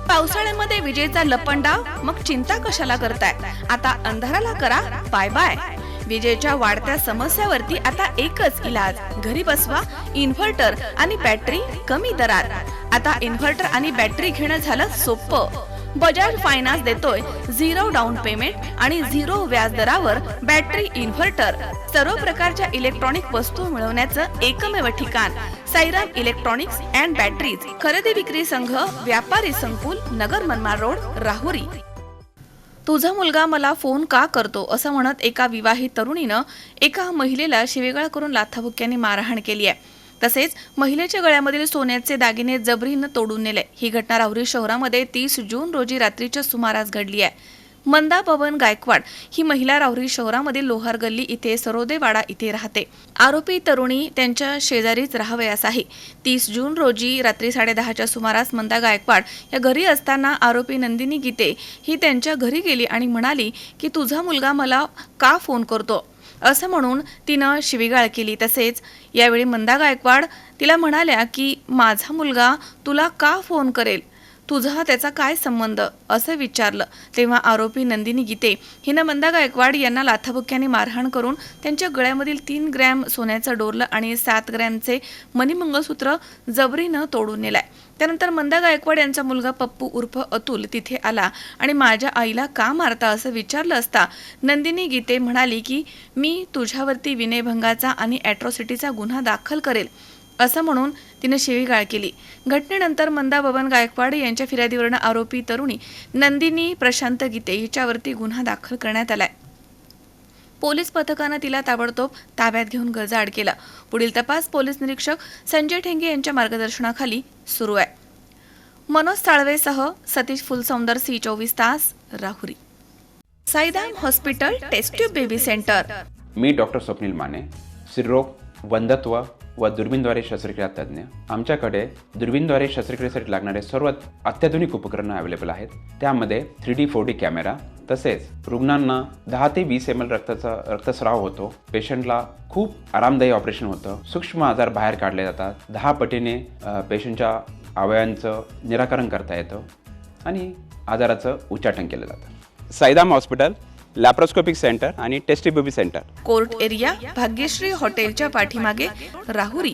पावसाळ्यामध्ये विजेचा लपंडाव, मग चिंता कशाला करताय? आता अंधाराला करा बाय बाय. विजेच्या वाढत्या समस्यावरती आता एकच इलाज, घरी बसवा इन्व्हर्टर आणि बॅटरी कमी दरात. आता इन्व्हर्टर आणि बॅटरी घेणं झालं सोपं. बजाज फायनान्स देतोय 0 डाऊन पेमेंट आणि 0 व्याज दरावर बॅटरी इन्व्हर्टर. सर्व प्रकारच्या इलेक्ट्रॉनिक वस्तू मिळवण्याचं एकमेव ठिकाण साईराम इलेक्ट्रॉनिक्स अँड बॅटरीज. खरेदी विक्री संघ, व्यापारी संकुल, नगर मनमाड रोड, राहुरी. तुझा मुलगा मला फोन का करतो असं म्हणत एका विवाहित तरुणीनं एका महिलेला शिवीगाळ करून लाथाबुक्क्यांनी मारहाण केली आहे. तसेच महिलेच्या गळ्यामधील सोन्याचे दागिने जबरीनं तोडून नेले. ही घटना राहुरी शहरामध्ये 30 जून रोजी रात्रीच्या सुमारास घडली आहे. मंदा बबन गायकवाड ही महिला राहुरी शहरामधील लोहार गल्ली इथे सरोदेवाडा इथे राहते. आरोपी तरुणी त्यांच्या शेजारीच राहावयास आहे. 30 जून रोजी रात्री 10:30च्या सुमारास मंदा गायकवाड या घरी असताना आरोपी नंदिनी गीते ही त्यांच्या घरी गेली आणि म्हणाली की तुझा मुलगा मला का फोन करतो असं म्हणून तिनं शिवीगाळ केली. तसेच यावेळी मंदा गायकवाड तिला म्हणाल्या की माझा मुलगा तुला का फोन करेल, तुझा त्याचा काय संबंध असं विचारलं. तेव्हा आरोपी नंदिनी गीते हिनं मंदा गायकवाड यांना लाथाबुक्क्यांनी मारहाण करून त्यांच्या गळ्यामधील 3 ग्रॅम सोन्याचं डोरलं आणि 7 ग्रॅमचे मणिमंगळसूत्र जबरीनं तोडून नेलाय. त्यानंतर मंदा गायकवाड यांचा मुलगा पप्पू उर्फ अतुल तिथे आला आणि माझ्या आईला का मारता असं विचारलं असता नंदिनी गीते म्हणाली की मी तुझ्यावरती विनयभंगाचा आणि ॲट्रॉसिटीचा गुन्हा दाखल करेल असं म्हणून तिने शिवीगाळ केली. घटनेनंतर मंदा बबन गायकवाड यांच्या फिर्यादीवरून आरोपी तरुणी नंदिनी प्रशांत गीते हिच्यावरती गुन्हा दाखल करण्यात आलाय. पोलीस पथकानं तिला ताबडतोब ताब्यात घेऊन गजाआड केला. पुढील तपास पोलीस निरीक्षक संजय ठेंगे यांच्या मार्गदर्शनाखाली सुरू आहे. मनोज साळवेसह सतीश फुलसौंदर, C24 तास, Rahuri. Sairam hospital test tube baby centre. मी डॉक्टर स्वप्नील माने, स्त्रीरोग, वंध्यत्व व दुर्बीणद्वारे शस्त्रक्रिया तज्ज्ञ. आमच्याकडे दुर्बीणद्वारे शस्त्रक्रियेसाठी लागणारे सर्व अत्याधुनिक उपकरणं अवेलेबल आहेत. त्यामध्ये 3D 4D कॅमेरा, तसेच रुग्णांना 10 ते 20 ml रक्तस्राव होतो. पेशंटला खूप आरामदायी ऑपरेशन होतं. सूक्ष्म आजार बाहेर काढले जातात. 10 पटीने पेशंटच्या अवयवांचं निराकरण करता येतं आणि आजाराचं उच्चाटन केलं जातं. साईराम हॉस्पिटल, लॅप्रोस्कोपिक सेंटर आणि test tube baby centre, court area, Bhagyashree हॉटेलच्या पाठीमागे, राहुरी.